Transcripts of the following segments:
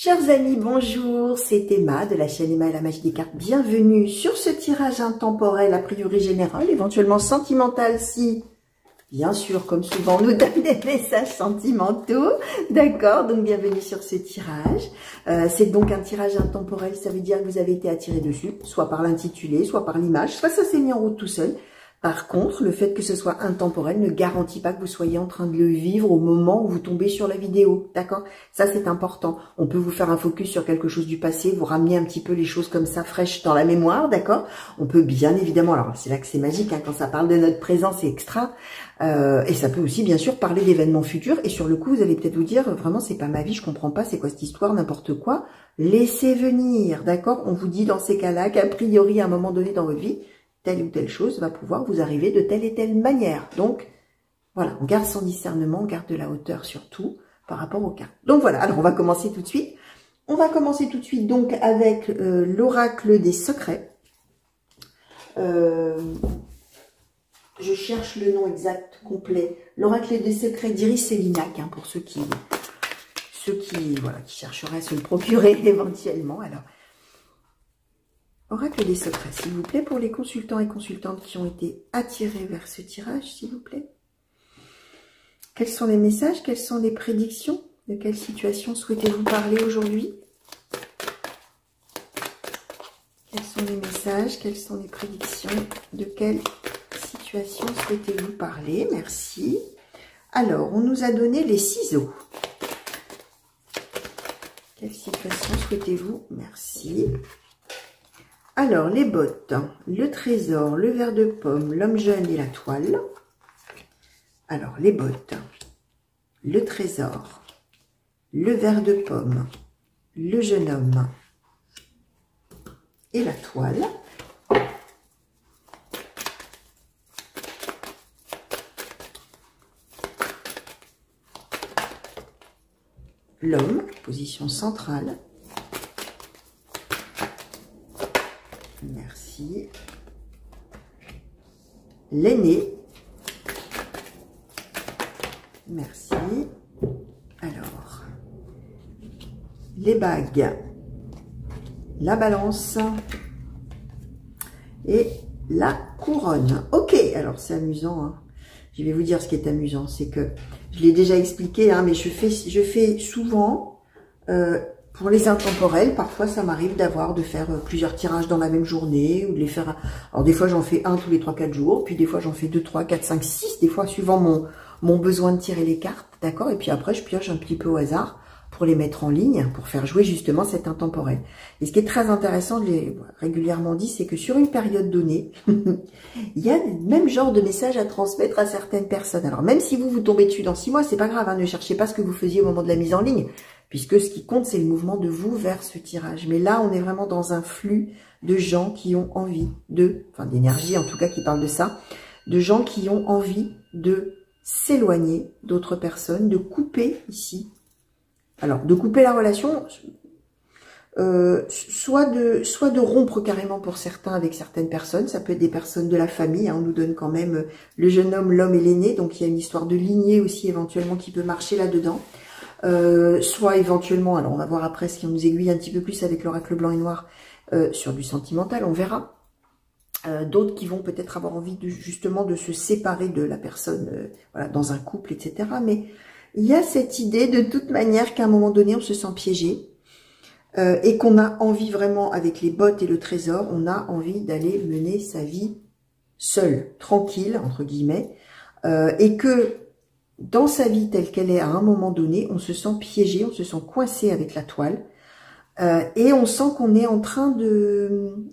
Chers amis, bonjour, c'est Emma de la chaîne Emma et la magie des cartes. Bienvenue sur ce tirage intemporel, a priori général, éventuellement sentimental si, bien sûr, comme souvent, nous donne des messages sentimentaux. D'accord, donc bienvenue sur ce tirage. C'est donc un tirage intemporel, ça veut dire que vous avez été attiré dessus, soit par l'intitulé, soit par l'image, soit ça s'est mis en route tout seul. Par contre, le fait que ce soit intemporel ne garantit pas que vous soyez en train de le vivre au moment où vous tombez sur la vidéo, d'accord? Ça, c'est important. On peut vous faire un focus sur quelque chose du passé, vous ramener un petit peu les choses comme ça fraîches dans la mémoire, d'accord? On peut bien évidemment, alors c'est là que c'est magique, hein, quand ça parle de notre présent, c'est extra. Et ça peut aussi, bien sûr, parler d'événements futurs. Et sur le coup, vous allez peut-être vous dire, vraiment, c'est pas ma vie, je comprends pas, c'est quoi cette histoire, n'importe quoi. Laissez venir, d'accord? On vous dit dans ces cas-là qu'a priori, à un moment donné dans votre vie, telle ou telle chose va pouvoir vous arriver de telle et telle manière. Donc, voilà, on garde son discernement, on garde de la hauteur surtout par rapport au cas. Donc voilà, alors on va commencer tout de suite. On va commencer tout de suite donc avec l'oracle des secrets. Je cherche le nom exact, complet. L'oracle des secrets d'Iris Célignac, hein, pour ceux qui chercheraient à se le procurer éventuellement. Alors, oracle des secrets, s'il vous plaît, pour les consultants et consultantes qui ont été attirés vers ce tirage, s'il vous plaît. Quels sont les messages? Quelles sont les prédictions? De quelle situation souhaitez-vous parler aujourd'hui? Quels sont les messages? Quelles sont les prédictions? De quelle situation souhaitez-vous parler? Merci. Alors, on nous a donné les ciseaux. Quelle situation souhaitez-vous? Merci. Alors, les bottes, le trésor, le verre de pomme, l'homme jeune et la toile. Alors, les bottes, le trésor, le verre de pomme, le jeune homme et la toile. L'homme, position centrale. Merci. L'aîné. Merci. Alors, les bagues, la balance et la couronne. Ok, alors c'est amusant, hein. Je vais vous dire ce qui est amusant, c'est que je l'ai déjà expliqué, hein, mais je fais souvent pour les intemporels, parfois ça m'arrive de faire plusieurs tirages dans la même journée, ou de les faire, alors des fois j'en fais un tous les 3-4 jours, puis des fois j'en fais 2, 3, 4, 5, 6, des fois suivant mon besoin de tirer les cartes, d'accord? Et puis après je pioche un petit peu au hasard pour les mettre en ligne, pour faire jouer justement cet intemporel. Et ce qui est très intéressant, je l'ai régulièrement dit, c'est que sur une période donnée, il y a le même genre de message à transmettre à certaines personnes. Alors même si vous tombez dessus dans 6 mois, c'est pas grave, hein, ne cherchez pas ce que vous faisiez au moment de la mise en ligne, puisque ce qui compte, c'est le mouvement de vous vers ce tirage. Mais là, on est vraiment dans un flux de gens qui ont envie d'énergie en tout cas qui parle de ça, de gens qui ont envie de s'éloigner d'autres personnes, de couper ici. Alors, de couper la relation, soit de rompre carrément pour certains avec certaines personnes, ça peut être des personnes de la famille, hein, on nous donne quand même le jeune homme, l'homme et l'aîné, donc il y a une histoire de lignée aussi éventuellement qui peut marcher là-dedans. Soit éventuellement, alors on va voir après ce qui nous aiguille un petit peu plus avec l'oracle blanc et noir sur du sentimental, on verra. D'autres qui vont peut-être avoir envie justement de se séparer de la personne voilà, dans un couple, etc. Mais il y a cette idée de toute manière qu'à un moment donné on se sent piégé et qu'on a envie vraiment, avec les bottes et le trésor, on a envie d'aller mener sa vie seule, tranquille, entre guillemets, et que dans sa vie telle qu'elle est à un moment donné, on se sent piégé, on se sent coincé avec la toile, et on sent qu'on est en train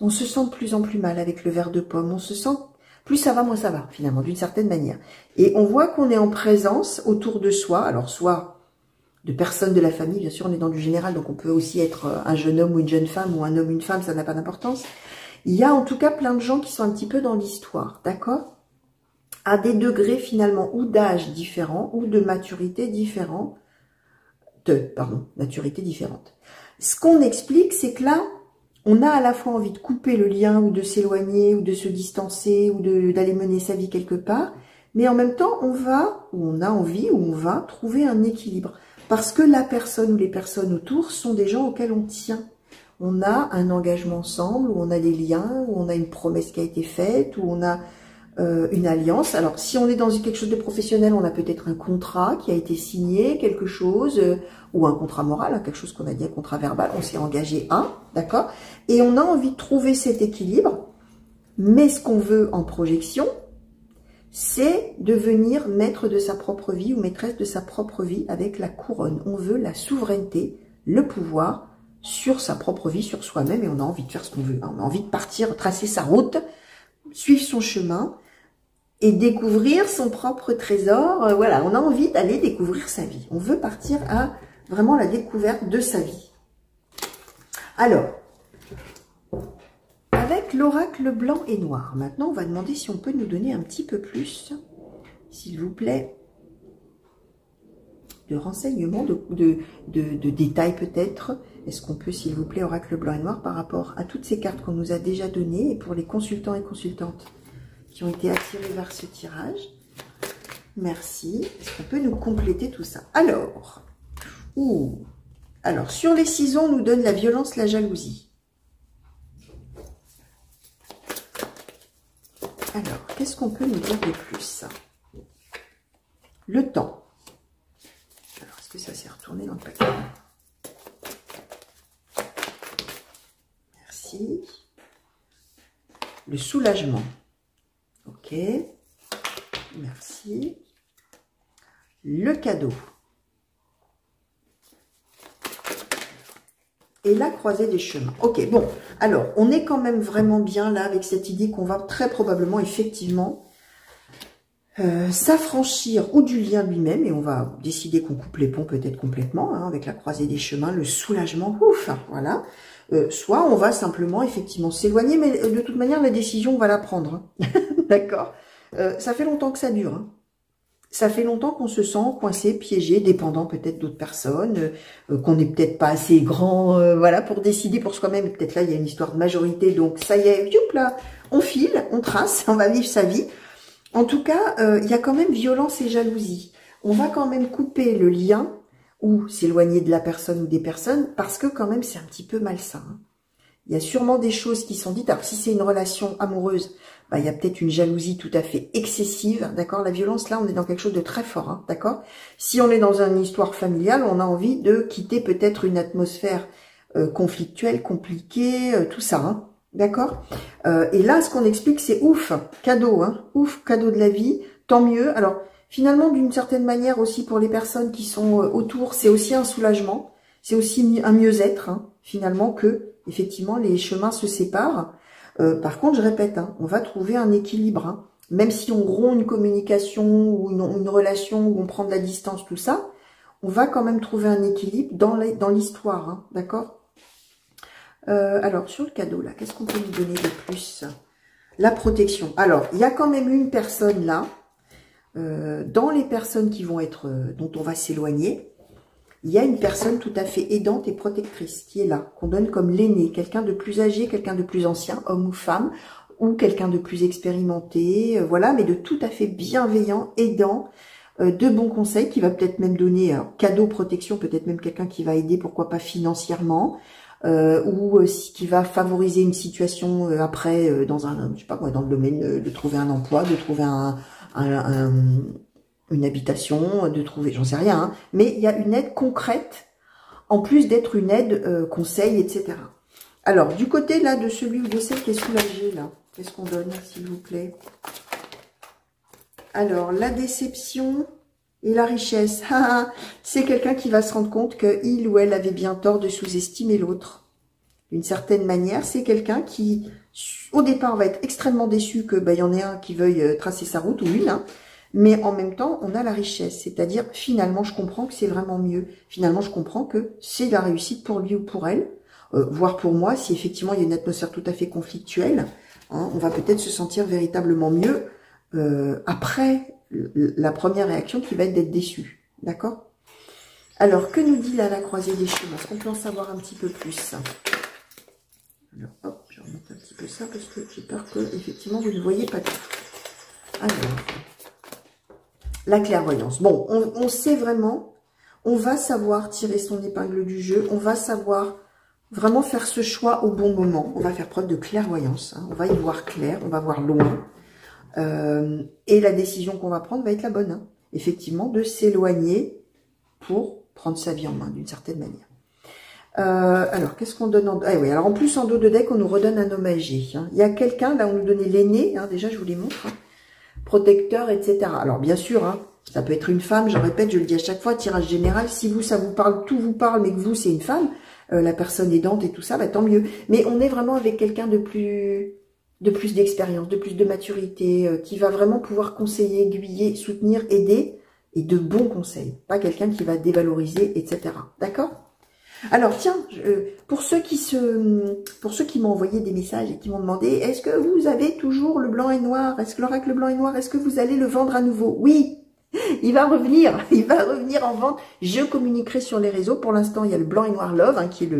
on se sent de plus en plus mal avec le verre de pomme, on se sent, plus ça va, moins ça va, finalement, d'une certaine manière. Et on voit qu'on est en présence autour de soi, alors soit de personnes de la famille, bien sûr, on est dans du général, donc on peut aussi être un jeune homme ou une jeune femme, ou un homme, une femme, ça n'a pas d'importance. Il y a en tout cas plein de gens qui sont un petit peu dans l'histoire, d'accord? À des degrés finalement ou d'âge différents ou de maturité différente. Maturité différente. Ce qu'on explique, c'est que là, on a à la fois envie de couper le lien ou de s'éloigner ou de se distancer ou d'aller mener sa vie quelque part, mais en même temps, on va, ou on a envie, ou on va trouver un équilibre. Parce que la personne ou les personnes autour sont des gens auxquels on tient. On a un engagement ensemble, où on a des liens, où on a une promesse qui a été faite, où on a une alliance. Alors, si on est dans quelque chose de professionnel, on a peut-être un contrat qui a été signé, quelque chose, ou un contrat moral, hein, quelque chose qu'on a dit, un contrat verbal, on s'est engagé d'accord? Et on a envie de trouver cet équilibre, mais ce qu'on veut en projection, c'est devenir maître de sa propre vie ou maîtresse de sa propre vie avec la couronne. On veut la souveraineté, le pouvoir sur sa propre vie, sur soi-même, et on a envie de faire ce qu'on veut. On a envie de partir, tracer sa route, suivre son chemin, et découvrir son propre trésor. Voilà, on a envie d'aller découvrir sa vie. On veut partir à vraiment la découverte de sa vie. Alors, avec l'oracle blanc et noir, maintenant on va demander si on peut nous donner un petit peu plus, s'il vous plaît, de renseignements, de détails peut-être. Est-ce qu'on peut, s'il vous plaît, oracle blanc et noir, par rapport à toutes ces cartes qu'on nous a déjà données, et pour les consultants et consultantes qui ont été attirés vers ce tirage. Merci. Est-ce qu'on peut nous compléter tout ça? Alors, sur les ciseaux, on nous donne la violence, la jalousie. Alors, qu'est-ce qu'on peut nous dire de plus? Le temps. Alors, est-ce que ça s'est retourné dans le paquet? Merci. Le soulagement. Ok, merci. Le cadeau. Et la croisée des chemins. Ok, bon, alors, on est quand même vraiment bien là avec cette idée qu'on va très probablement, effectivement, s'affranchir ou du lien lui-même, et on va décider qu'on coupe les ponts peut-être complètement, hein, avec la croisée des chemins, le soulagement, ouf, voilà. Soit on va simplement, effectivement, s'éloigner, mais de toute manière, la décision, on va la prendre. Hein. D'accord, ça fait longtemps que ça dure. Hein. Ça fait longtemps qu'on se sent coincé, piégé, dépendant peut-être d'autres personnes, qu'on n'est peut-être pas assez grand, voilà, pour décider pour soi-même. Peut-être là, il y a une histoire de majorité, donc ça y est, youp, là, on file, on trace, on va vivre sa vie. En tout cas, il y a quand même violence et jalousie. On va quand même couper le lien ou s'éloigner de la personne ou des personnes parce que quand même, c'est un petit peu malsain. Hein. Il y a sûrement des choses qui sont dites. Alors, si c'est une relation amoureuse, bah, il y a peut-être une jalousie tout à fait excessive, d'accord? La violence, là, on est dans quelque chose de très fort, hein, d'accord? Si on est dans une histoire familiale, on a envie de quitter peut-être une atmosphère conflictuelle, compliquée, tout ça, hein, d'accord? Et là, ce qu'on explique, c'est ouf, cadeau, hein, ouf, cadeau de la vie, tant mieux. Alors, finalement, d'une certaine manière aussi, pour les personnes qui sont autour, c'est aussi un soulagement, c'est aussi un mieux-être, hein, finalement, que effectivement, les chemins se séparent. Par contre, je répète, hein, on va trouver un équilibre. Hein. Même si on rompt une communication ou une relation où on prend de la distance, tout ça, on va quand même trouver un équilibre dans l'histoire, hein, d'accord? Alors, sur le cadeau, là, qu'est-ce qu'on peut nous donner de plus? La protection. Alors, il y a quand même une personne là, dans les personnes qui vont être, dont on va s'éloigner, il y a une personne tout à fait aidante et protectrice qui est là, qu'on donne comme l'aîné, quelqu'un de plus âgé, quelqu'un de plus ancien, homme ou femme, ou quelqu'un de plus expérimenté, voilà, mais de tout à fait bienveillant, aidant, de bons conseils, qui va peut-être même donner cadeau, protection, peut-être même quelqu'un qui va aider, pourquoi pas financièrement, ou qui va favoriser une situation après, dans un, je sais pas moi, dans le domaine de trouver un emploi, de trouver une habitation, de trouver, j'en sais rien, hein, mais il y a une aide concrète, en plus d'être une aide conseil, etc. Alors, du côté là de celui ou de celle qui est soulagé, là, qu'est-ce qu'on donne, s'il vous plaît? Alors, la déception et la richesse. C'est quelqu'un qui va se rendre compte qu'il ou elle avait bien tort de sous-estimer l'autre. D'une certaine manière, c'est quelqu'un qui, au départ, va être extrêmement déçu que y en ait un qui veuille tracer sa route, ou une, hein. Mais en même temps, on a la richesse, c'est-à-dire finalement, je comprends que c'est vraiment mieux. Finalement, je comprends que c'est la réussite pour lui ou pour elle, voire pour moi, si effectivement il y a une atmosphère tout à fait conflictuelle, hein, on va peut-être se sentir véritablement mieux après la première réaction qui va être d'être déçu. D'accord? Alors, que nous dit là la croisée des chemins? Est-ce qu'on peut en savoir un petit peu plus? Alors, hop, je remonte un petit peu ça parce que j'ai peur que, effectivement, vous ne voyez pas tout. Alors... La clairvoyance. Bon, on sait vraiment, on va savoir tirer son épingle du jeu, on va savoir vraiment faire ce choix au bon moment. On va faire preuve de clairvoyance, hein. On va y voir clair, on va voir loin. Et la décision qu'on va prendre va être la bonne, hein. Effectivement, de s'éloigner pour prendre sa vie en main d'une certaine manière. Alors, qu'est-ce qu'on donne en... Ah oui, alors en plus, en dos de deck, on nous redonne un homme âgé, hein. Il y a quelqu'un, là, on nous donnait l'aîné, hein, déjà, je vous les montre, hein. Protecteur, etc. Alors, bien sûr, hein, ça peut être une femme, je répète, je le dis à chaque fois, tirage général, si vous, ça vous parle, tout vous parle, mais que vous, c'est une femme, la personne aidante et tout ça, bah, tant mieux. Mais on est vraiment avec quelqu'un de plus d'expérience, de plus de maturité, qui va vraiment pouvoir conseiller, aiguiller, soutenir, aider, et de bons conseils. Pas quelqu'un qui va dévaloriser, etc. D'accord? Alors, tiens, pour ceux qui m'ont envoyé des messages et qui m'ont demandé, est-ce que vous avez toujours le blanc et noir? Est-ce que l'oracle blanc et noir, est-ce que vous allez le vendre à nouveau? Oui, il va revenir en vente. Je communiquerai sur les réseaux. Pour l'instant, il y a le blanc et noir love, hein, qui est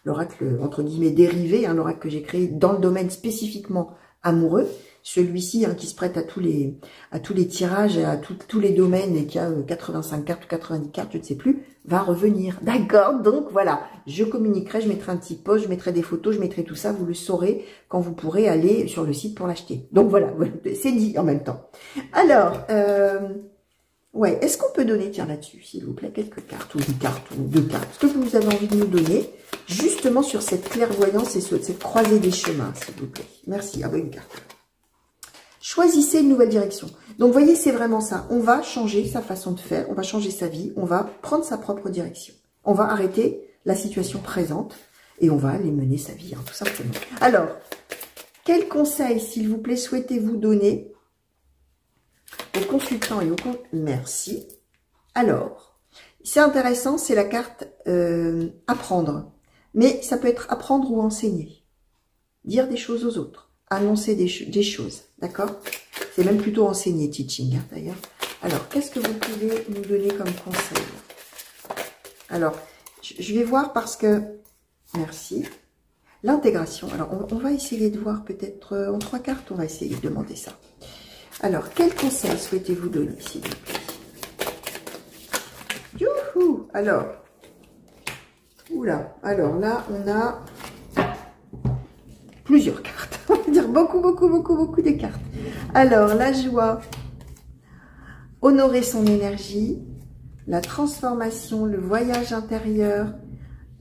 l'oracle, entre guillemets, dérivé, hein, l'oracle que j'ai créé dans le domaine spécifiquement amoureux. Celui-ci, hein, qui se prête à tous les tirages, à tous les domaines, et qui a 85 cartes ou 90 cartes, je ne sais plus, va revenir. D'accord? Donc voilà, je communiquerai, je mettrai un petit post, je mettrai des photos, je mettrai tout ça, vous le saurez quand vous pourrez aller sur le site pour l'acheter. Donc voilà, c'est dit en même temps. Alors, ouais, est-ce qu'on peut donner, tiens là-dessus, s'il vous plaît, quelques cartes, ou une carte, ou deux cartes, ce que vous avez envie de nous donner, justement sur cette clairvoyance et sur cette croisée des chemins, s'il vous plaît. Merci, ah bah une carte. Choisissez une nouvelle direction. Donc, vous voyez, c'est vraiment ça. On va changer sa façon de faire, on va changer sa vie, on va prendre sa propre direction. On va arrêter la situation présente et on va aller mener sa vie, hein, tout simplement. Alors, quels conseils, s'il vous plaît, souhaitez-vous donner aux consultants et aux comptes? Merci. Alors, c'est intéressant, c'est la carte apprendre. Mais ça peut être apprendre ou enseigner. Dire des choses aux autres. Annoncer des choses. D'accord? C'est même plutôt enseigner, teaching, hein, d'ailleurs. Alors, qu'est-ce que vous pouvez nous donner comme conseil? Alors, je vais voir parce que... Merci. L'intégration. Alors, on va essayer de voir peut-être en 3 cartes, on va essayer de demander ça. Alors, quel conseil souhaitez-vous donner, s'il vous plaît? Youhou! Alors, oula, alors là, on a plusieurs cartes. On va dire beaucoup de cartes. Alors, la joie, honorer son énergie, la transformation, le voyage intérieur,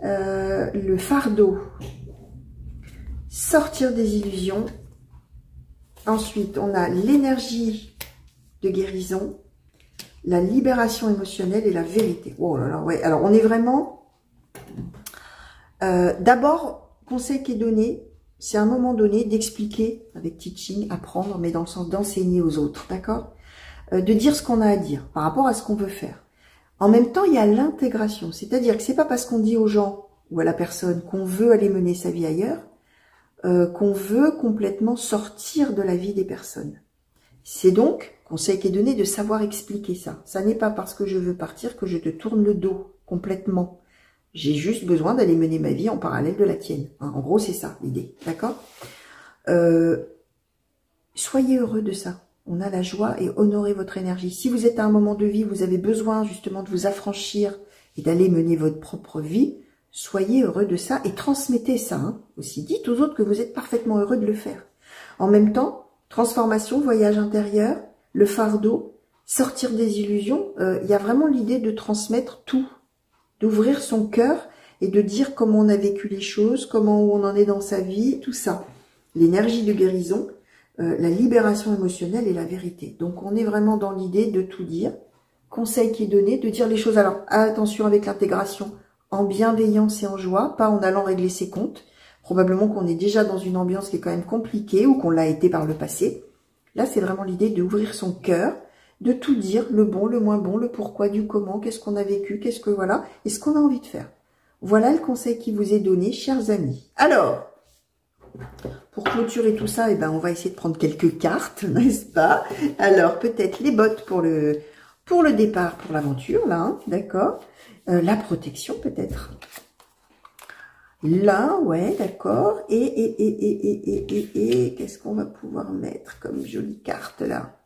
le fardeau, sortir des illusions. Ensuite, on a l'énergie de guérison, la libération émotionnelle et la vérité. Oh là là, ouais. Alors, on est vraiment... D'abord, conseil qui est donné, c'est à un moment donné d'expliquer avec teaching, apprendre, mais dans le sens d'enseigner aux autres, d'accord? De dire ce qu'on a à dire par rapport à ce qu'on veut faire. En même temps, il y a l'intégration, c'est-à-dire que c'est pas parce qu'on dit aux gens ou à la personne qu'on veut aller mener sa vie ailleurs, qu'on veut complètement sortir de la vie des personnes. C'est donc, conseil qui est donné, de savoir expliquer ça. Ça n'est pas parce que je veux partir que je te tourne le dos complètement. J'ai juste besoin d'aller mener ma vie en parallèle de la tienne. Hein, en gros, c'est ça l'idée, d'accord? Soyez heureux de ça. On a la joie et honorez votre énergie. Si vous êtes à un moment de vie, vous avez besoin justement de vous affranchir et d'aller mener votre propre vie, soyez heureux de ça et transmettez ça, hein, aussi. Dites aux autres que vous êtes parfaitement heureux de le faire. En même temps, transformation, voyage intérieur, le fardeau, sortir des illusions, il y a vraiment l'idée de transmettre tout, d'ouvrir son cœur et de dire comment on a vécu les choses, comment on en est dans sa vie, tout ça. L'énergie de guérison, la libération émotionnelle et la vérité. Donc on est vraiment dans l'idée de tout dire. Conseil qui est donné, de dire les choses. Alors attention avec l'intégration, en bienveillance et en joie, pas en allant régler ses comptes. Probablement qu'on est déjà dans une ambiance qui est quand même compliquée ou qu'on l'a été par le passé. Là, c'est vraiment l'idée d'ouvrir son cœur, de tout dire, le bon, le moins bon, le pourquoi, du comment, qu'est-ce qu'on a vécu, qu'est-ce que voilà, et ce qu'on a envie de faire. Voilà le conseil qui vous est donné, chers amis. Alors, pour clôturer tout ça, eh ben, on va essayer de prendre quelques cartes, n'est-ce pas? Alors, peut-être les bottes pour le départ, pour l'aventure, là, hein, d'accord. La protection, peut-être. Là, ouais, d'accord. Et qu'est-ce qu'on va pouvoir mettre comme jolie carte, là?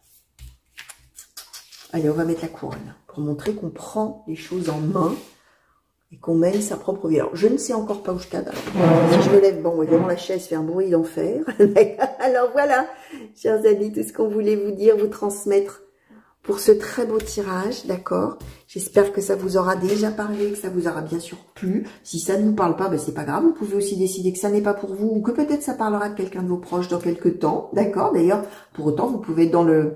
Allez, on va mettre la couronne pour montrer qu'on prend les choses en main et qu'on mène sa propre vie. Alors, je ne sais encore pas où je cadre. Si je me lève, bon, évidemment, la chaise fait un bruit d'enfer. Alors voilà, chers amis, tout ce qu'on voulait vous dire, vous transmettre pour ce très beau tirage, d'accord? J'espère que ça vous aura déjà parlé, que ça vous aura bien sûr plu. Si ça ne vous parle pas, ben c'est pas grave. Vous pouvez aussi décider que ça n'est pas pour vous ou que peut-être ça parlera de quelqu'un de vos proches dans quelques temps, d'accord? D'ailleurs, pour autant, vous pouvez être dans le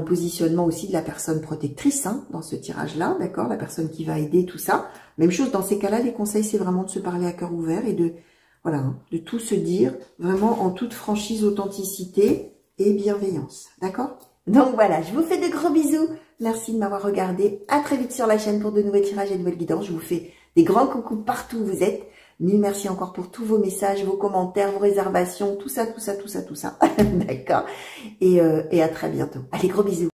positionnement aussi de la personne protectrice, hein, dans ce tirage-là, d'accord? La personne qui va aider, tout ça. Même chose, dans ces cas-là, les conseils, c'est vraiment de se parler à cœur ouvert et de, voilà, hein, de tout se dire vraiment en toute franchise, authenticité et bienveillance, d'accord? Donc voilà, je vous fais de gros bisous. Merci de m'avoir regardé. À très vite sur la chaîne pour de nouveaux tirages et de nouvelles guidances. Je vous fais des grands coucous partout où vous êtes. Mille merci encore pour tous vos messages, vos commentaires, vos réservations, tout ça, tout ça, tout ça, tout ça. D'accord. Et à très bientôt. Allez, gros bisous.